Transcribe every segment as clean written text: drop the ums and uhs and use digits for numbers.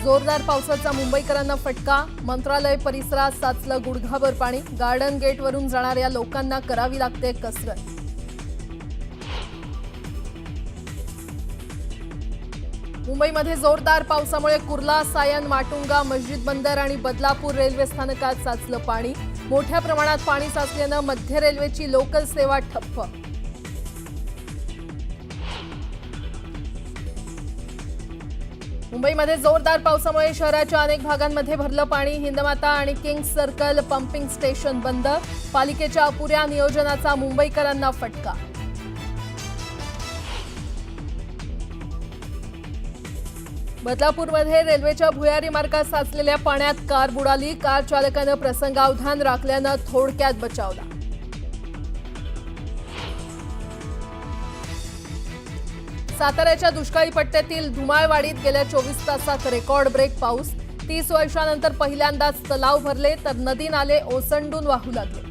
जोरदार पावसाचा मुंबईकरांना फटका। मंत्रालय परिसरात साचलं गुडघाभर पाणी। गार्डन गेटवरून जाणाऱ्या लोकांना करावी लागते कसरत। मुंबईमध्ये जोरदार पावसामुळे कुर्ला, सायन, माटुंगा, मस्जिद बंदर आणि बदलापूर रेल्वे स्थानकात साचलं पाणी। मोठ्या प्रमाणात पाणी साचल्यानं मध्य रेल्वेची लोकल सेवा ठप्प। मुंबईमध्ये जोरदार पावसामुळे शहराच्या अनेक भागांमध्ये भरलं पाणी। हिंदमाता आणि किंग्स सर्कल पंपिंग स्टेशन बंद। पालिकेच्या अपुऱ्या नियोजनाचा मुंबईकरांना फटका। बदलापूरमध्ये रेल्वेच्या भुयारी मार्गात साचलेल्या पाण्यात कार बुडाली। कार चालकानं प्रसंगावधान राखल्यानं थोडक्यात बचावला। साताऱ्याच्या दुष्काळी पट्ट्यातील धुमाळवाडीत गेल्या 24 तासात रेकॉर्ड ब्रेक पाऊस। 30 वर्षांनंतर पहिल्यांदाच तलाव भरले तर नदी नाले ओसंडून वाहू लागले।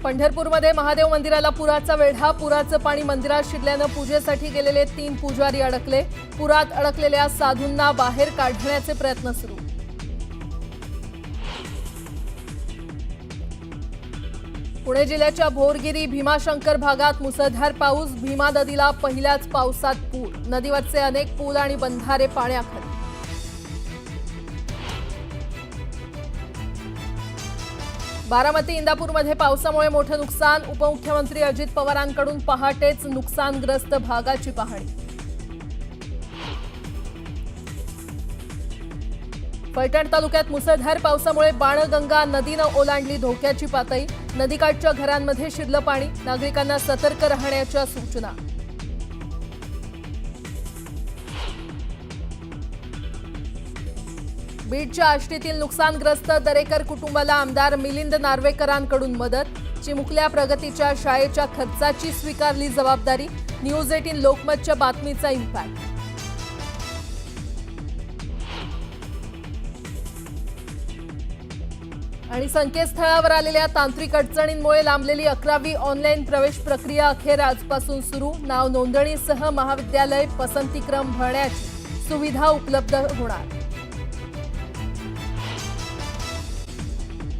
पंढरपूरमध्ये महादेव मंदिराला पुराचा वेढा। पुराचं पाणी मंदिरात शिरल्यानं पूजेसाठी गेलेले 3 पुजारी अडकले। पुरात अडकलेल्या साधूंना बाहेर काढण्याचे प्रयत्न सुरू। पुणे जिल्ह्याच्या भोरगिरी, भीमाशंकर भागात मुसळधार पाऊस। भीमा नदीला पहिल्याच पावसात पूर। नदीवरचे अनेक पूल आणि बंधारे पाण्याखाली। बारामती, इंदापूरमध्ये पावसामुळे मोठं नुकसान। उपमुख्यमंत्री अजित पवारांकडून पहाटेच नुकसानग्रस्त भागाची पाहणी। फलटण तालुक्यात मुसळधार पावसामुळे बाणगंगा नदीनं ओलांडली धोक्याची पातळी। नदीकाठच्या घरांमध्ये शिरलं पाणी। नागरिकांना सतर्क राहण्याच्या सूचना। बीडच्या आष्टीतील नुकसानग्रस्त दरेकर कुटुंबाला आमदार मिलिंद नार्वेकरांकडून मदत। चिमुकल्या प्रगतीच्या शाळेच्या खर्चाची स्वीकारली जबाबदारी। न्यूज 18 लोकमतच्या बातमीचा इम्पॅक्ट। आणि संकेतस्थळावर आलेल्या तांत्रिक अडचणींमुळे लांबलेली 11वी ऑनलाईन प्रवेश प्रक्रिया अखेर आजपासून सुरू। नाव नोंदणीसह महाविद्यालय पसंतीक्रम भरण्याची सुविधा उपलब्ध होणार।